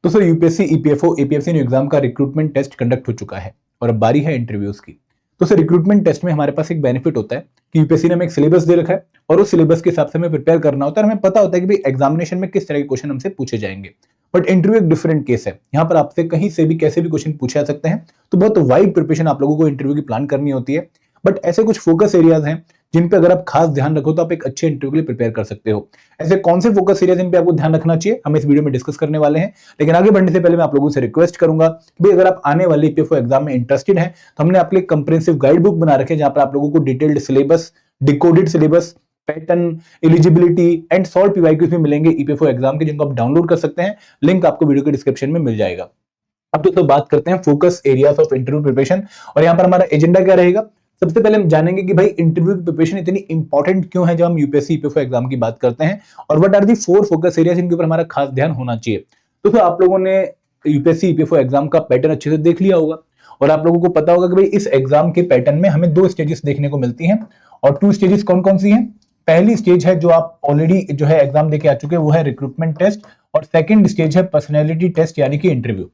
तो sir UPSC, EPFO, APFC exam का recruitment test conduct हो चुका है और अब बारी है इंटरव्यूज की। तो सर रिक्रूटमेंट टेस्ट में हमारे पास एक बेनिफिट होता है कि यूपीएससी ने हमें एक सिलेबस दे रखा है और उस सिलेबस के हिसाब से हमें प्रिपेयर करना होता है और हमें पता होता है कि भाई एग्जामिनेशन में किस तरह के क्वेश्चन हमसे पूछे जाएंगे। बट इंटरव्यू एक डिफरेंट केस है, यहाँ पर आपसे कहीं से भी कैसे भी क्वेश्चन पूछे जा सकते हैं। तो बहुत वाइड प्रिपरेशन आप लोगों को इंटरव्यू की प्लान करनी होती है। बट ऐसे कुछ फोकस एरियाज हैं जिन पे अगर आप खास ध्यान रखो तो आप एक अच्छे इंटरव्यू के लिए प्रिपेयर कर सकते हो। ऐसे कौन से फोकस एरिया जिन पे आपको ध्यान रखना चाहिए हम इस वीडियो में डिस्कस करने वाले हैं। लेकिन आगे बढ़ने से पहले मैं आप लोगों से रिक्वेस्ट करूंगा कि भाई अगर आप आने वाले ईपीएफओ एग्जाम में इंटरेस्टेड हैं तो हमने आपके लिए कंप्रिहेंसिव गाइड बुक बना रखे हैं जहां पर आप लोगों को detailed syllabus, decoded syllabus, pattern, eligibility and solve PYQs भी मिलेंगे ईपीएफओ एग्जाम के, जिनको आप डाउनलोड कर सकते हैं। लिंक आपको वीडियो के डिस्क्रिप्शन में मिल जाएगा। अब दोस्तों बात करते हैं focus areas of interview preparation और यहाँ पर हमारा एजेंडा क्या रहेगा। सबसे पहले हम जानेंगे कि भाई इंटरव्यू की प्रिपरेशन इतनी इंपॉर्टेंट क्यों है जब हम यूपीएससी ईपीएफओ एग्जाम की बात करते हैं और what are the 4 focus areas जिनके ऊपर हमारा खास ध्यान होना चाहिए। तो फिर आप लोगों ने यूपीएससी ईपीएफओ एग्जाम का पैटर्न अच्छे से देख लिया होगा और आप लोगों को पता होगा कि भाई इस एग्जाम के पैटर्न में हमें 2 स्टेजेस देखने को मिलती हैं और 2 स्टेजेस कौन कौन सी हैं। पहली स्टेज है जो आप ऑलरेडी जो है एग्जाम देके आ चुके हैं, वो है रिक्रूटमेंट टेस्ट और सेकंड स्टेज है पर्सनैलिटी टेस्ट यानी कि इंटरव्यू।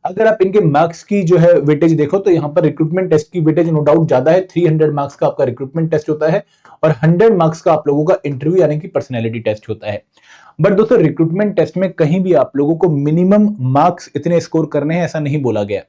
अगर आप इनके मार्क्स की जो है वेटेज देखो तो यहाँ पर रिक्रूटमेंट टेस्ट की वेटेज नो डाउट ज्यादा है। 300 मार्क्स का आपका रिक्रूटमेंट टेस्ट होता है और 100 मार्क्स का आप लोगों का इंटरव्यू यानी कि पर्सनैलिटी टेस्ट होता है। बट दोस्तों रिक्रूटमेंट टेस्ट में कहीं भी आप लोगों को मिनिमम मार्क्स इतने स्कोर करने हैं ऐसा नहीं बोला गया।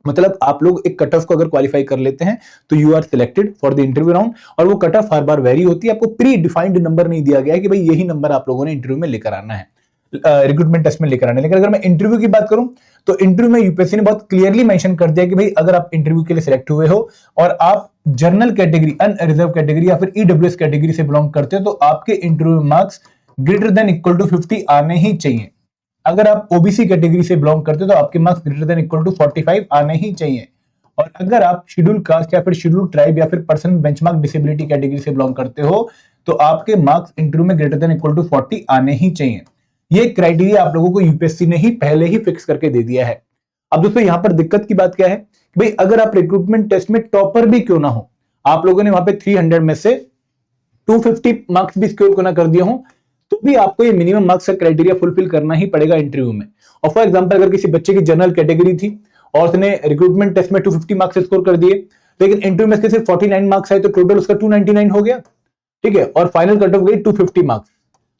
मतलब आप लोग एक कट ऑफ को अगर क्वालिफाई कर लेते हैं तो you are selected for the interview round और वो कट ऑफ हर बार वेरी होती है। आपको प्री डिफाइंड नंबर नहीं दिया गया है कि भाई यही नंबर आप लोगों ने इंटरव्यू में लेकर आना है, रिक्रूटमेंट टेस्ट में लेकर आना है। लेकिन अगर मैं इंटरव्यू की बात करूं तो इंटरव्यू में यूपीएससी ने बहुत क्लियरली मेंशन कर दिया कि भाई अगर आप इंटरव्यू के लिए सिलेक्ट हुए हो और आप जनरल कैटेगरी, अनरिजर्व कैटेगरी या फिर ईडब्ल्यूएस कैटेगरी से बिलोंग करते हो तो आपके interview marks greater than equal to 50 आने ही चाहिए। अगर आप ओबीसी कैटेगरी से बिलोंग करते हो तो आपके marks greater than equal to 45 आने ही चाहिए। और अगर आप शेड्यूल कास्ट या फिर शेड्यूल ट्राइब या फिर पर्सन बेंचमार्क डिसेबिलिटी कैटेगरी से बिलोंग करते हो तो आपके मार्क्स इंटरव्यू में ग्रेटर देन इक्वल टू 40 आने ही चाहिए। ये क्राइटेरिया आप लोगों को यूपीएससी ने ही पहले ही फिक्स करके दे दिया है। अब दोस्तों यहां पर दिक्कत की बात क्या है कि भाई अगर आप रिक्रूटमेंट टेस्ट में टॉपर भी क्यों ना हो, आप लोगों ने वहां पे 300 में से 250 मार्क्स भी स्कोर क्यों ना कर दिए हो, तो भी आपको ये मिनिमम मार्क्स का क्राइटेरिया फुलफिल करना ही पड़ेगा इंटरव्यू में। और फॉर एग्जांपल अगर किसी बच्चे की जनरल कैटेगरी थी और उसने रिक्रूटमेंट टेस्ट में 250 मार्क्स स्कोर कर दिए लेकिन इंटरव्यू में इसके सिर्फ 49 मार्क्स आए तो टोटल उसका 299 हो गया, ठीक है, और फाइनल कट ऑफ गई 250 मार्क्स,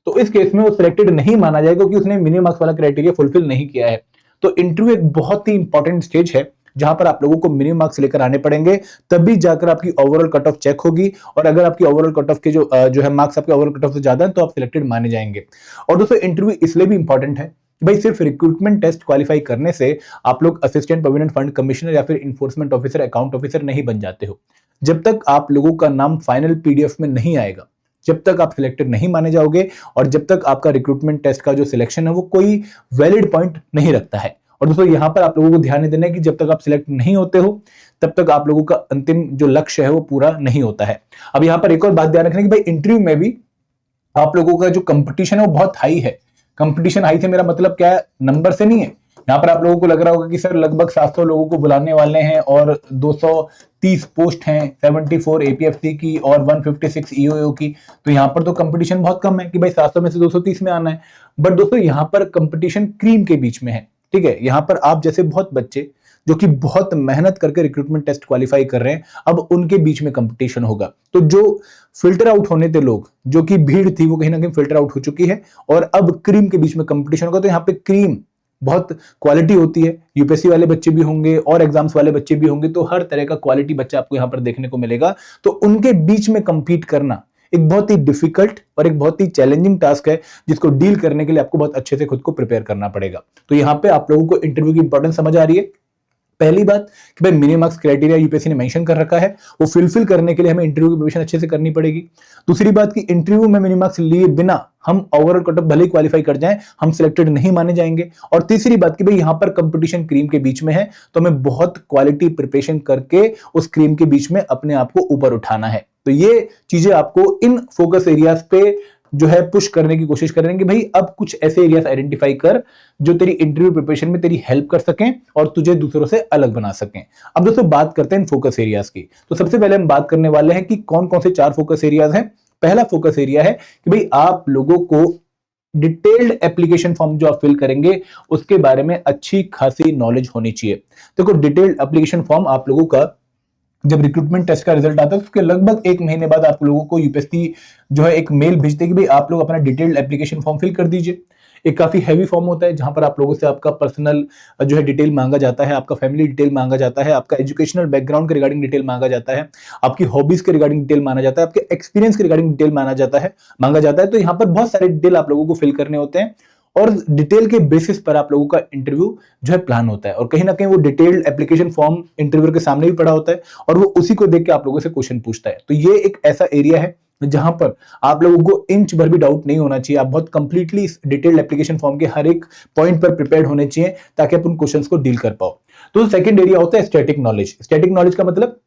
तो इस केस में वो सिलेक्टेड नहीं माना जाएगा क्योंकि उसने मिनिमम मार्क्स वाला क्राइटेरिया फुलफिल नहीं किया है। तो इंटरव्यू एक बहुत ही इंपॉर्टेंट स्टेज है जहां पर आप लोगों को मिनिमम मार्क्स लेकर आने पड़ेंगे, तभी जाकर आपकी ओवरऑल कट ऑफ चेक होगी और अगर आपकी ओवरऑल कट ऑफ के जो है मार्क्स आपके ओवरऑल कट ऑफ से ज्यादा है तो आप सिलेक्टेड माने जाएंगे। और दोस्तों इंटरव्यू इसलिए भी इंपॉर्टेंट है भाई सिर्फ रिक्रूटमेंट टेस्ट क्वालिफाई करने से आप लोग असिस्टेंट प्रोविडेंट फंड कमिश्नर या फिर इन्फोर्समेंट ऑफिसर, अकाउंट ऑफिसर नहीं बन जाते हो। जब तक आप लोगों का नाम फाइनल पीडीएफ में नहीं आएगा, जब तक आप सिलेक्टेड नहीं माने जाओगे और जब तक आपका रिक्रूटमेंट टेस्ट का जो सिलेक्शन है वो कोई वैलिड पॉइंट नहीं रखता है। और दोस्तों यहां पर आप लोगों को ध्यान देना है कि जब तक आप सिलेक्ट नहीं होते हो तब तक आप लोगों का अंतिम जो लक्ष्य है वो पूरा नहीं होता है। अब यहां पर एक और बात ध्यान रखना कि भाई इंटरव्यू में भी आप लोगों का जो कंपटीशन है वो बहुत हाई है। कंपटीशन हाई से मेरा मतलब क्या है, नंबर से नहीं है। यहाँ पर आप लोगों को लग रहा होगा कि सर लगभग 700 लोगों को बुलाने वाले हैं और 230 पोस्ट हैं, 74 एपीएफसी की और 156 ईओओ की, तो यहाँ पर तो कंपटीशन बहुत कम है कि भाई 700 में से 230 में आना है। बट दोस्तों यहाँ पर कंपटीशन क्रीम के बीच में है, ठीक है। यहाँ पर आप जैसे बहुत बच्चे जो कि बहुत मेहनत करके रिक्रूटमेंट टेस्ट क्वालिफाई कर रहे हैं, अब उनके बीच में कंपटीशन होगा। तो जो फिल्टर आउट होने थे लोग, जो कि भीड़ थी वो कहीं ना कहीं फिल्टर आउट हो चुकी है और अब क्रीम के बीच में कंपटीशन होगा। तो यहाँ पे क्रीम बहुत क्वालिटी होती है, यूपीएससी वाले बच्चे भी होंगे और एग्जाम्स वाले बच्चे भी होंगे, तो हर तरह का क्वालिटी बच्चा आपको यहाँ पर देखने को मिलेगा। तो उनके बीच में कंपीट करना एक बहुत ही डिफिकल्ट और एक बहुत ही चैलेंजिंग टास्क है जिसको डील करने के लिए आपको बहुत अच्छे से खुद को प्रिपेयर करना पड़ेगा। तो यहाँ पे आप लोगों को इंटरव्यू की इंपॉर्टेंस समझ आ रही है। पहली बात कि भाई मिनिमम मार्क्स क्राइटेरिया यूपीएससी ने मेंशन कर रखा है, वो फुलफिल करने के लिए हमें इंटरव्यू की प्रिपरेशन अच्छे से करनी पड़ेगी। दूसरी बात कि इंटरव्यू में मिनिमम मार्क्स लिए बिना हम ओवरऑल कट ऑफ भले ही क्वालिफाई कर जाएं, हम सिलेक्टेड नहीं माने जाएंगे। और तीसरी बात कि भाई यहाँ पर कंपटीशन क्रीम के बीच में है, तो हमें बहुत क्वालिटी प्रिपरेशन करके उस क्रीम के बीच में अपने आप को ऊपर उठाना है। तो ये चीजें आपको इन फोकस एरियाज पे जो है पुश करने की कोशिश कर रहे हैं कि भाई अब कुछ ऐसे एरियाज आइडेंटिफाई कर जो तेरी इंटरव्यू प्रिपरेशन में तेरी हेल्प कर सकें और तुझे दूसरों से अलग बना सकें। अब दोस्तों बात करते हैं इन फोकस एरियाज की। तो सबसे पहले हम बात करने वाले हैं कि कौन कौन से 4 फोकस एरियाज हैं। पहला फोकस एरिया है कि भाई आप लोगों को डिटेल्ड एप्लीकेशन फॉर्म जो आप फिल करेंगे उसके बारे में अच्छी खासी नॉलेज होनी चाहिए। देखो डिटेल्ड एप्लीकेशन फॉर्म आप लोगों का जब रिक्रूटमेंट टेस्ट का रिजल्ट आता है उसके लगभग 1 महीने बाद आप लोगों को यूपीएससी जो है एक मेल भेजते हैं कि भाई आप लोग अपना डिटेल्ड एप्लीकेशन फॉर्म फिल कर दीजिए। एक काफी हैवी फॉर्म होता है जहां पर आप लोगों से आपका पर्सनल जो है डिटेल मांगा जाता है, आपका फैमिली डिटेल मांगा जाता है, आपका एजुकेशनल बैकग्राउंड के रिगार्डिंग डिटेल मांगा जाता है, आपकी हॉबीज के रिगार्डिंग डिटेल माना जाता है, आपके एक्सपीरियंस के रिगार्डिंग डिटेल मांगा जाता है। तो यहाँ पर बहुत सारे डिटेल आप लोगों को फिल करने होते हैं और डिटेल के बेसिस पर आप लोगों का इंटरव्यू जो है प्लान होता है और कहीं ना कहीं वो डिटेल्ड एप्लीकेशन फॉर्म इंटरव्यूअर के सामने भी पड़ा होता है और वो उसी को देख के आप लोगों से क्वेश्चन पूछता है। तो ये एक ऐसा एरिया है जहां पर आप लोगों को इंच भर भी डाउट नहीं होना चाहिए। आप बहुत कंप्लीटली इस डिटेल्ड एप्लीकेशन फॉर्म के हर एक पॉइंट पर प्रिपेयर्ड होने चाहिए ताकि आप उन क्वेश्चंस को डील कर पाओ। तो सेकंड एरिया होता है स्टैटिक नॉलेज। स्टैटिक नॉलेज का मतलब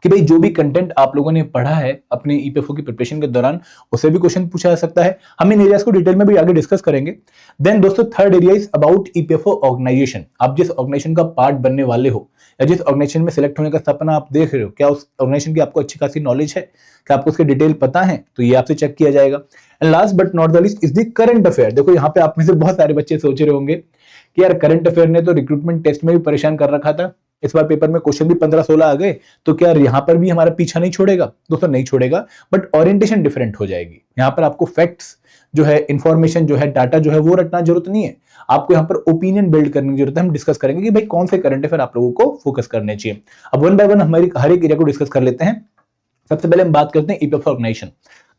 कि भाई जो भी कंटेंट आप लोगों ने पढ़ा है अपने ईपीएफओ की प्रिपरेशन के दौरान उसे भी क्वेश्चन पूछा जा सकता है। हम इन एरियाज को डिटेल में भी आगे डिस्कस करेंगे। देन दोस्तों third area is about EPFO organisation. आप जिस ऑर्गेनाइजेशन का पार्ट बनने वाले हो या जिस ऑर्गेनाइजेशन में सिलेक्ट होने का सपना आप देख रहे हो, क्या उस ऑर्गेनाइजेशन की आपको अच्छी खासी नॉलेज है, क्या आपको उसके डिटेल पता है, तो ये आपसे चेक किया जाएगा। And last but not the least is the current affair. देखो यहाँ पे आप में से बहुत सारे बच्चे सोच रहे होंगे कि यार करंट अफेयर ने तो रिक्रूटमेंट टेस्ट में भी परेशान कर रखा था, इस बार पेपर में क्वेश्चन भी 15-16 आ गए, तो क्या यहाँ पर भी हमारा पीछा नहीं छोड़ेगा? दोस्तों नहीं छोड़ेगा, बट ओरिएंटेशन डिफरेंट हो जाएगी। यहाँ पर आपको फैक्ट्स जो है, इंफॉर्मेशन जो है, डाटा जो है वो रटना जरूरत नहीं है, आपको यहाँ पर ओपिनियन बिल्ड करने की जरूरत है। हम डिस्कस करेंगे कि भाई कौन से करंट अफेयर आप लोगों को फोकस करने चाहिए। अब वन बाय वन हमारी हर एक एरिया को डिस्कस कर लेते हैं। सबसे पहले हम बात करते हैं ईपीएफओ ऑर्गेनाइजेशन।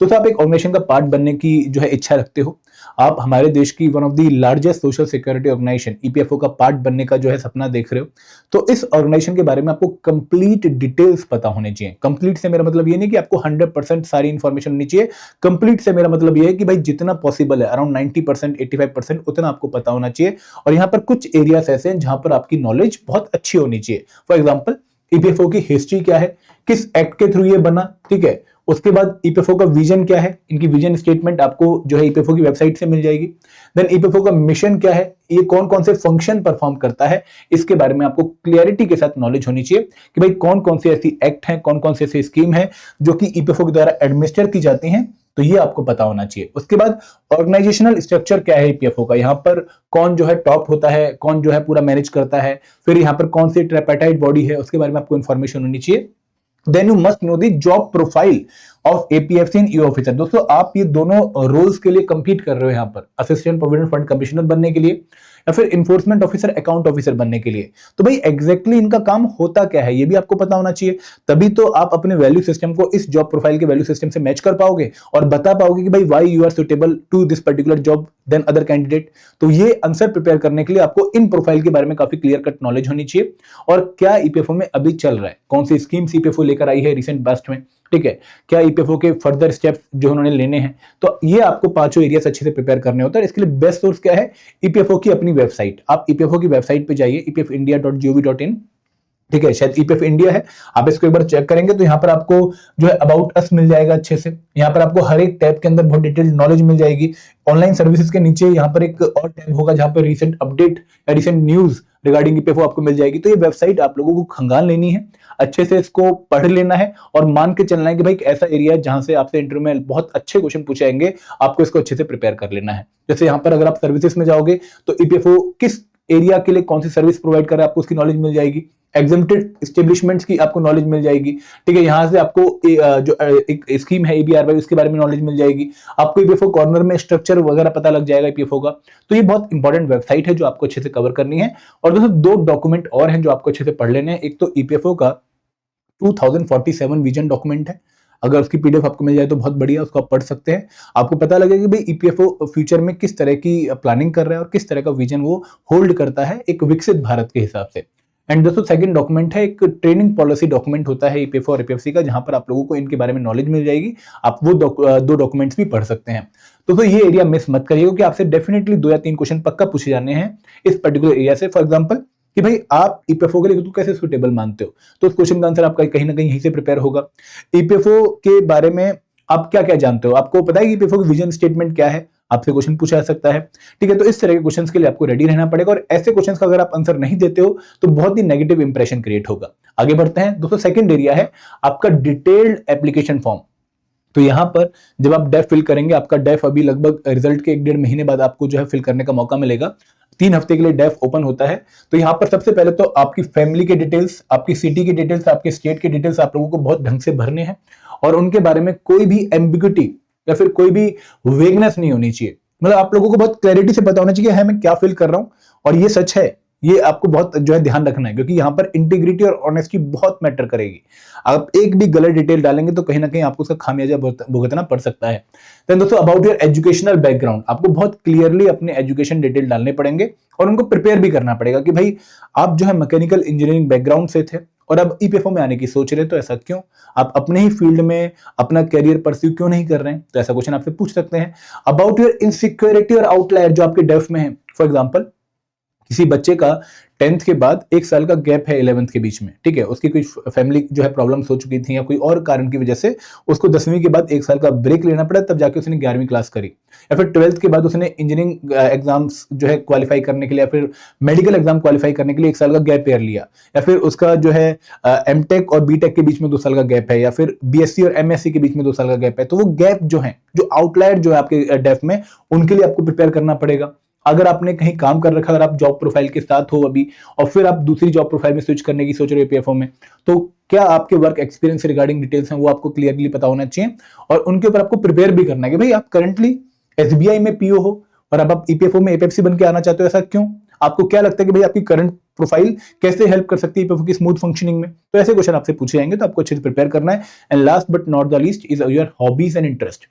तो आप एक ऑर्गेनाइजेशन का पार्ट बनने की जो है इच्छा रखते हो, आप हमारे देश की one of the largest social security organisation EPFO का पार्ट बनने का जो है सपना देख रहे हो, तो इस ऑर्गेनाइजेशन के बारे में आपको कंप्लीट डिटेल्स पता होने चाहिए। कंप्लीट से मेरा मतलब ये नहीं कि आपको 100% सारी इंफॉर्मेशन होनी चाहिए। कंप्लीट से मेरा मतलब ये है कि भाई जितना पॉसिबल है अराउंड 90%, 85% उतना आपको पता होना चाहिए। और यहाँ पर कुछ एरियाज ऐसे हैं जहां पर आपकी नॉलेज बहुत अच्छी होनी चाहिए। फॉर एग्जाम्पल ईपीएफओ की हिस्ट्री क्या है, किस एक्ट के थ्रू ये बना, ठीक है। उसके बाद ईपीएफओ का विजन क्या है, इनकी विजन स्टेटमेंट आपको जो है ईपीएफओ की वेबसाइट से मिल जाएगी। देन ईपीएफओ का मिशन क्या है, ये कौन कौन से फंक्शन परफॉर्म करता है, इसके बारे में आपको क्लियरिटी के साथ नॉलेज होनी चाहिए कि भाई कौन कौन सी ऐसी एक्ट हैं, कौन कौन सी ऐसी स्कीम है जो कि ईपीएफओ के द्वारा एडमिनिस्टर की जाती हैं, तो ये आपको पता होना चाहिए। उसके बाद ऑर्गेनाइजेशनल स्ट्रक्चर क्या है ईपीएफओ का, यहाँ पर कौन जो है टॉप होता है, कौन जो है पूरा मैनेज करता है, फिर यहाँ पर कौन सी ट्रिपार्टाइट बॉडी है, उसके बारे में आपको इन्फॉर्मेशन होनी चाहिए। Then you must know the job profile of APFC and EO officer. दोस्तों आप ये दोनों रोल्स के लिए कंपीट कर रहे हो यहाँ पर, असिस्टेंट प्रोविडेंट फंड कमिश्नर बनने के लिए या फिर इन्फोर्समेंट ऑफिसर, अकाउंट ऑफिसर बनने के लिए। तो भाई एग्जैक्टली इनका काम होता क्या है ये भी आपको पता होना चाहिए, तभी तो आप अपने वैल्यू सिस्टम को इस जॉब प्रोफाइल के वैल्यू सिस्टम से मैच कर पाओगे और बता पाओगे कि भाई why you are suitable to this particular job then other candidate. तो ये आंसर प्रिपेयर करने के लिए आपको इन प्रोफाइल के बारे में काफी क्लियर कट नॉलेज होनी चाहिए और क्या ईपीएफओ में अभी चल रहा है, कौन सी स्कीम्स ईपीएफओ लेकर आई है रिसेंट पास्ट में, ठीक है, क्या ईपीएफओ के फर्दर स्टेप्स जो उन्होंने लेने हैं। तो ये आपको पांचों एरियाज अच्छे से प्रिपेयर करने होता है। इसके लिए बेस्ट सोर्स क्या है, ईपीएफओ की अपनी वेबसाइट। आप ईपीएफओ की वेबसाइट पे जाइए epfindia.gov.in, ठीक है, शायद ईपीएफ इंडिया है, आप इसको एक बार चेक करेंगे तो यहाँ पर आपको जो है अबाउट अस मिल जाएगा अच्छे से। यहाँ पर आपको हर एक टैब के अंदर बहुत डिटेल्ड नॉलेज मिल जाएगी। ऑनलाइन सर्विसेज के नीचे यहाँ पर एक और टैब होगा जहाँ पर रिसेंट अपडेट या रिसेंट न्यूज रिगार्डिंग ईपीएफओ आपको मिल जाएगी। तो ये वेबसाइट आप लोगों को खंगाल लेनी है, अच्छे से इसको पढ़ लेना है और मान के चलना है कि भाई एक ऐसा एरिया है जहां से आपसे इंटरव्यू में बहुत अच्छे क्वेश्चन पूछे जाएंगे, आपको इसको अच्छे से प्रिपेयर कर लेना है। जैसे यहाँ पर अगर आप सर्विसेज में जाओगे तो ईपीएफओ किस एरिया के लिए कौन सी सर्विस प्रोवाइड कर रहा है आपको उसकी नॉलेज मिल जाएगी। एग्जेम्प्टेड एस्टेब्लिशमेंट्स की आपको नॉलेज मिल जाएगी, ठीक है। यहाँ से आपको जो एक स्कीम है एबीआरवाई उसके बारे में नॉलेज मिल जाएगी। आपको ईपीएफओ कॉर्नर में स्ट्रक्चर वगैरह पता लग जाएगा ईपीएफओ का। तो ये बहुत इंपॉर्टेंट वेबसाइट है जो आपको अच्छे से कवर करनी है। और दोस्तों दो डॉक्यूमेंट और हैं जो आपको अच्छे से पढ़ लेने हैं। एक तो ईपीएफओ का 2047 विजन डॉक्यूमेंट है, अगर उसकी पीडीएफ आपको मिल जाए तो बहुत बढ़िया, उसको आप पढ़ सकते हैं। आपको पता लगेगा कि भाई ईपीएफओ फ्यूचर में किस तरह की प्लानिंग कर रहा है और किस तरह का विजन वो होल्ड करता है एक विकसित भारत के हिसाब से। एंड दोस्तों सेकंड डॉक्यूमेंट है, एक ट्रेनिंग पॉलिसी डॉक्यूमेंट होता है ईपीएफओ और ईपीएफसी का, जहां पर आप लोगों को इनके बारे में नॉलेज मिल जाएगी। आप वो दो डॉक्यूमेंट्स भी पढ़ सकते हैं। तो ये एरिया मिस मत करिए क्योंकि आपसे डेफिनेटली 2 या 3 क्वेश्चन पक्का पूछे जाने हैं इस पर्टिकुलर एरिया से। फॉर एग्जाम्पल कि भाई आप ईपीएफओ के लिए तो कैसे सुटेबल मानते हो, तो उस क्वेश्चन का आंसर आपका कहीं ना कहीं यहीं से प्रिपेयर होगा। ईपीएफओ के बारे में आप क्या क्या जानते हो, आपको पता है कि ईपीएफओ की विजन स्टेटमेंट क्या है, आपसे क्वेश्चन पूछा जा सकता है, ठीक है। तो इस तरह के क्वेश्चंस के लिए आपको रेडी रहना पड़ेगा और ऐसे क्वेश्चंस का अगर आप आंसर नहीं देते हो तो बहुत ही नेगेटिव इंप्रेशन क्रिएट होगा। आगे बढ़ते हैं दोस्तों, सेकंड एरिया है आपका डिटेल्ड एप्लीकेशन फॉर्म। तो यहाँ पर जब आप डेफ फिल करेंगे, आपका डेफ अभी लगभग रिजल्ट के 1-1.5 महीने बाद आपको जो है फिल करने का मौका मिलेगा। 3 हफ्ते के लिए डेफ ओपन होता है। तो यहाँ पर सबसे पहले तो आपकी फैमिली के डिटेल्स, आपकी सिटी की डिटेल्स, आपके स्टेट के डिटेल्स आप लोगों को बहुत ढंग से भरने हैं और उनके बारे में कोई भी एम्बिग्युइटी या फिर कोई भी वेगनेस नहीं होनी चाहिए। मतलब आप लोगों को बहुत क्लैरिटी से पता होना चाहिए है मैं क्या फील कर रहा हूं और ये सच है। ये आपको बहुत जो है ध्यान रखना है, क्योंकि यहां पर इंटीग्रिटी और ऑनेस्टी बहुत मैटर करेगी। आप एक भी गलत डिटेल डालेंगे तो कहीं ना कहीं आपको उसका खामियाजा भुगतना पड़ सकता है। देन दोस्तों, अबाउट योर एजुकेशनल बैकग्राउंड, आपको बहुत क्लियरली अपने एजुकेशन डिटेल डालने पड़ेंगे और उनको प्रिपेयर भी करना पड़ेगा कि भाई आप जो है मैकेनिकल इंजीनियरिंग बैकग्राउंड से थे और अब ईपीएफओ में आने की सोच रहे, तो ऐसा क्यों? आप अपने ही फील्ड में अपना करियर परस्यू क्यों नहीं कर रहे हैं? तो ऐसा क्वेश्चन आपसे पूछ सकते हैं। अबाउट योर इनसिक्योरिटी और आउटलायर जो आपके डेफ में है, फॉर एग्जांपल किसी बच्चे का 10th के बाद 1 साल का गैप है 11th के बीच में, ठीक है, उसकी कोई फैमिली जो है प्रॉब्लम्स हो चुकी थी या कोई और कारण की वजह से उसको 10वीं के बाद 1 साल का ब्रेक लेना पड़ा, तब जाके उसने 11वीं क्लास करी। या फिर 12th के बाद उसने इंजीनियरिंग एग्जाम्स जो है क्वालिफाई करने के लिए या फिर मेडिकल एग्जाम क्वालिफाई करने के लिए 1 साल का गैप ईयर लिया, या फिर उसका जो है एमटेक और बीटेक के बीच में 2 साल का गैप है, या फिर बीएससी और एमएससी के बीच में 2 साल का गैप है। तो वो गैप जो है, जो आउटलायर जो है आपके डेफ में, उनके लिए आपको प्रिपेयर करना पड़ेगा। अगर आपने कहीं काम कर रखा, अगर आप जॉब प्रोफाइल के साथ हो अभी और फिर आप दूसरी जॉब प्रोफाइल में स्विच करने की सोच रहे हो ईपीएफओ में, तो क्या आपके वर्क एक्सपीरियंस रिगार्डिंग डिटेल्स हैं वो आपको क्लियरली पता होना चाहिए और उनके ऊपर आपको प्रिपेयर भी करना है कि भाई आप करंटली एसबीआई में पीओ हो और अब आप ईपीएफओ में एपीएफसी बन के आना चाहते हो, ऐसा क्यों? आपको क्या लगता है कि भाई आपकी करंट प्रोफाइल कैसे हेल्प कर सकती है ईपीएफओ की स्मूथ फंक्शनिंग में? तो ऐसे क्वेश्चन आपसे पूछे जाएंगे, तो आपको अच्छे से प्रिपेयर करना है। And last but not the least is your hobbies and interest.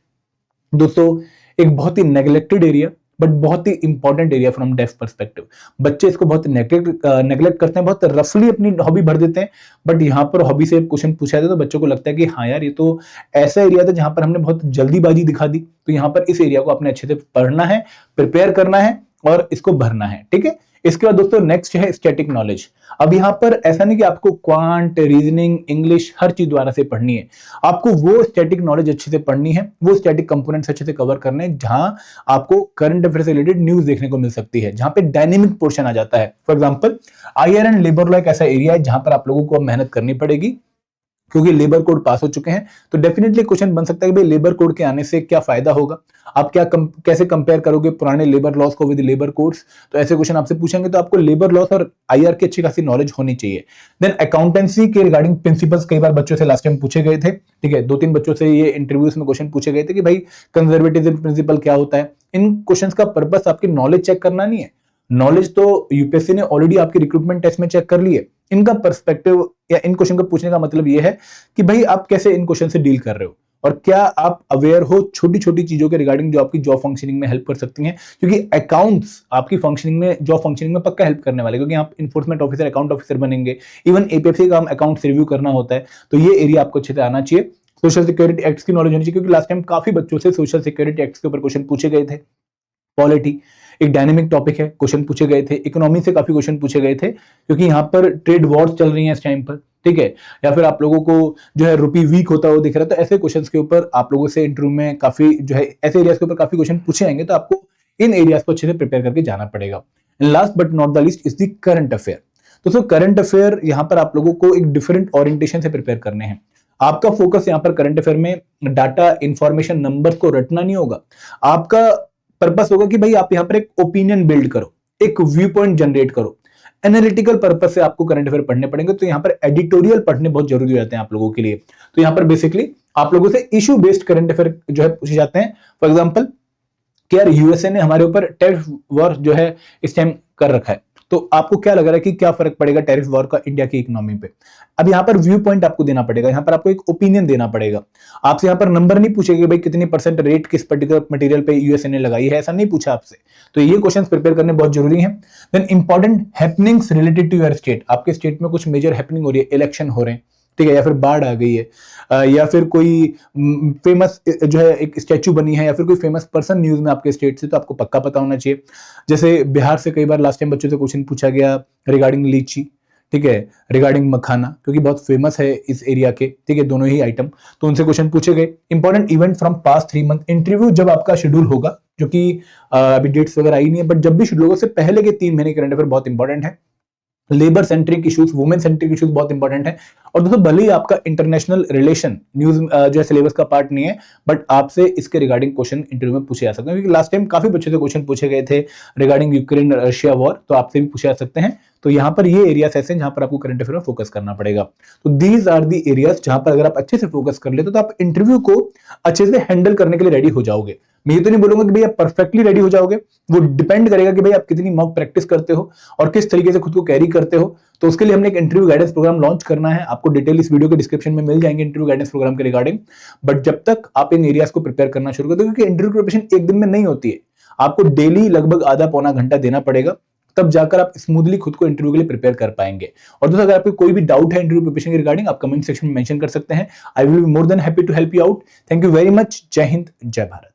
दोस्तों, एक बहुत ही नेग्लेक्टेड एरिया बट बहुत ही important area from the perspective. बच्चे इसको बहुत नेग्लेक्ट करते हैं, बहुत रफली अपनी हॉबी भर देते हैं। बट यहाँ पर हॉबी से क्वेश्चन पूछा जाता है तो बच्चों को लगता है कि हाँ यार, ये तो ऐसा एरिया था जहां पर हमने बहुत जल्दीबाजी दिखा दी। तो यहाँ पर इस एरिया को आपने अच्छे से पढ़ना है, प्रिपेयर करना है और इसको भरना है, ठीक है। इसके बाद दोस्तों नेक्स्ट है स्टैटिक नॉलेज। अब यहाँ पर ऐसा नहीं कि आपको क्वांट, रीजनिंग, इंग्लिश हर चीज द्वारा से पढ़नी है। आपको वो स्टैटिक नॉलेज अच्छे से पढ़नी है, वो स्टैटिक कंपोनेंट्स अच्छे से कवर करने हैं जहां आपको करंट अफेयर से रिलेटेड न्यूज देखने को मिल सकती है, जहां पे डायनेमिक पोर्शन आ जाता है। For example IR and labour law एक ऐसा एरिया है जहां पर आप लोगों को मेहनत करनी पड़ेगी, क्योंकि लेबर कोड पास हो चुके हैं। तो डेफिनेटली क्वेश्चन बन सकता है कि भाई लेबर कोड के आने से क्या फायदा होगा, आप कैसे कंपेयर करोगे पुराने लेबर लॉस को विद लेबर कोड्स। तो ऐसे क्वेश्चन आपसे पूछेंगे, तो आपको लेबर लॉस और आईआर की अच्छी खासी नॉलेज होनी चाहिए। देन अकाउंटेंसी के रिगार्डिंग प्रिंसिपल्स कई बार बच्चों से लास्ट टाइम पूछे गए थे, ठीक है, 2-3 बच्चों से ये इंटरव्यूज में क्वेश्चन पूछे गए थे कि भाई कंजर्वेटिज्म प्रिंसिपल क्या होता है। इन क्वेश्चंस का पर्पस आपकी नॉलेज चेक करना नहीं है, नॉलेज तो यूपीएससी ने ऑलरेडी आपके रिक्रूटमेंट टेस्ट में चेक कर ली है। इनका पर्सपेक्टिव या इन क्वेश्चन को पूछने का मतलब यह है कि भाई आप कैसे इन क्वेश्चन से डील कर रहे हो और क्या आप अवेयर हो छोटी छोटी चीजों के रिगार्डिंग जो आपकी जॉब फंक्शनिंग में हेल्प कर सकती हैं। क्योंकि अकाउंट्स आपकी फंक्शनिंग में, जॉब फंक्शनिंग में पक्का हेल्प करने वाले, क्योंकि आप इन्फोर्समेंट ऑफिसर, अकाउंट ऑफिसर बनेंगे। इवन एपीएफसी का काम अकाउंट्स रिव्यू करना होता है, तो ये एरिया आपको अच्छे से आना चाहिए। सोशल सिक्योरिटी एक्ट की नॉलेज होनी चाहिए, क्योंकि लास्ट टाइम काफी बच्चों से सोशल सिक्योरिटी एक्ट के ऊपर क्वेश्चन पूछे गए थे। पॉलिटी एक डायनेमिक टॉपिक है, क्वेश्चन पूछे गए थे। इकोनॉमी से काफी क्वेश्चन पूछे गए थे, क्योंकि यहाँ पर ट्रेड वॉर्स चल रही हैं इस टाइम पर, ठीक है, या फिर आप लोगों को जो है रुपी वीक होता हुआ दिख रहा है। तो ऐसे क्वेश्चंस के ऊपर आप लोगों से इंटरव्यू में काफी जो है ऐसे एरियाज के ऊपर काफी क्वेश्चन पूछे जाएंगे, तो आपको इन एरियाज को अच्छे से प्रिपेयर करके जाना पड़ेगा। Last but not the least is the current affair. दोस्तों करंट अफेयर यहाँ पर आप लोगों को एक डिफरेंट ओरिएंटेशन से प्रिपेयर करने हैं। आपका फोकस यहाँ पर करंट अफेयर में डाटा, इंफॉर्मेशन, नंबर्स को रटना नहीं होगा। आपका पर्पस होगा कि भाई आप यहाँ पर एक ओपिनियन बिल्ड करो, एक व्यू पॉइंट जनरेट करो। एनालिटिकल पर्पस से आपको करंट अफेयर पढ़ने पड़ेंगे, तो यहाँ पर एडिटोरियल पढ़ने बहुत जरूरी हो जाते हैं आप लोगों के लिए। तो यहाँ पर बेसिकली आप लोगों से इशू बेस्ड करंट अफेयर जो है पूछे जाते हैं। फॉर एग्जांपल कि यार यूएसए ने हमारे ऊपर टैरिफ वॉर जो है इस टाइम कर रखा है, तो आपको क्या लग रहा है कि क्या फर्क पड़ेगा टैरिफ वॉर का इंडिया की इकोनॉमी पे। अब यहाँ पर व्यू पॉइंट आपको देना पड़ेगा, यहाँ पर आपको एक ओपिनियन देना पड़ेगा। आपसे यहाँ पर नंबर नहीं पूछेगा भाई कितनी % रेट किस पर्टिकुलर मटेरियल पे यूएसए ने लगाई है, ऐसा नहीं पूछा आपसे। तो ये क्वेश्चंस प्रिपेयर करने बहुत जरूरी हैं। Then important happenings related to your state. आपके स्टेट में कुछ मेजर हैपनिंग हो रही है, इलेक्शन हो रहे हैं, ठीक है, या फिर बाढ़ आ गई है, या फिर कोई फेमस जो है एक स्टैचू बनी है, या फिर कोई फेमस पर्सन न्यूज में आपके स्टेट से, तो आपको पक्का पता होना चाहिए। जैसे बिहार से कई बार लास्ट टाइम बच्चों से क्वेश्चन पूछा गया रिगार्डिंग लीची, ठीक है, रिगार्डिंग मखाना, क्योंकि बहुत फेमस है इस एरिया के, ठीक है, दोनों ही आइटम, तो उनसे क्वेश्चन पूछे गए। Important event from past 3 month. Interview जब आपका शेड्यूल होगा, जो कि अभी डेट्स वगैरह आई नहीं है, बट जब भी शेड्यूल होगा उससे पहले के 3 महीने करंट अफेयर बहुत इंपॉर्टेंट है। Labour centric issues, women centric issues बहुत इंपॉर्टेंट है। और दोस्तों भले ही आपका इंटरनेशनल रिलेशन न्यूज जो है सिलेबस का पार्ट नहीं है, बट आपसे इसके रिगार्डिंग क्वेश्चन इंटरव्यू में पूछे जा सकते हैं, क्योंकि लास्ट टाइम काफी बच्चों से क्वेश्चन पूछे गए थे रिगार्डिंग यूक्रेन रशिया वॉर, तो आपसे भी पूछे जा सकते हैं। तो यहाँ पर ये एरियाज ऐसे हैं जहां पर आपको करंट अफेयर में फोकस करना पड़ेगा। तो दीज आर दी एरियाज जहां पर अगर आप अच्छे से फोकस कर लेते तो आप इंटरव्यू को अच्छे से हैंडल करने के लिए रेडी हो जाओगे। मैं ये तो नहीं बोलूंगा कि भाई आप परफेक्टली रेडी हो जाओगे, वो डिपेंड करेगा कि भाई आप कितनी मॉक प्रैक्टिस करते हो और किस तरीके से खुद को कैरी करते हो। तो उसके लिए हमने एक इंटरव्यू गाइडेंस प्रोग्राम लॉन्च करना है, आपको डिटेल इस वीडियो के डिस्क्रिप्शन में मिल जाएंगे इंटरव्यू गाइडेंस प्रोग्राम के रिगार्डिंग। बट जब तक आप इन एरियाज को प्रिपेयर करना शुरू कर दो, क्योंकि इंटरव्यू प्रिपरेशन एक दिन में नहीं होती है, आपको डेली लगभग आधा पौना घंटा देना पड़ेगा, तब जाकर आप स्मूथली खुद को इंटरव्यू के लिए प्रिपेयर कर पाएंगे। और दोस्तों अगर आपको कोई भी डाउट है इंटरव्यू प्रिपरेशन के रिगार्डिंग, आप कमेंट सेक्शन में मेंशन कर सकते हैं। I will be more than happy to help you out. Thank you very much. जय हिंद, जय भारत।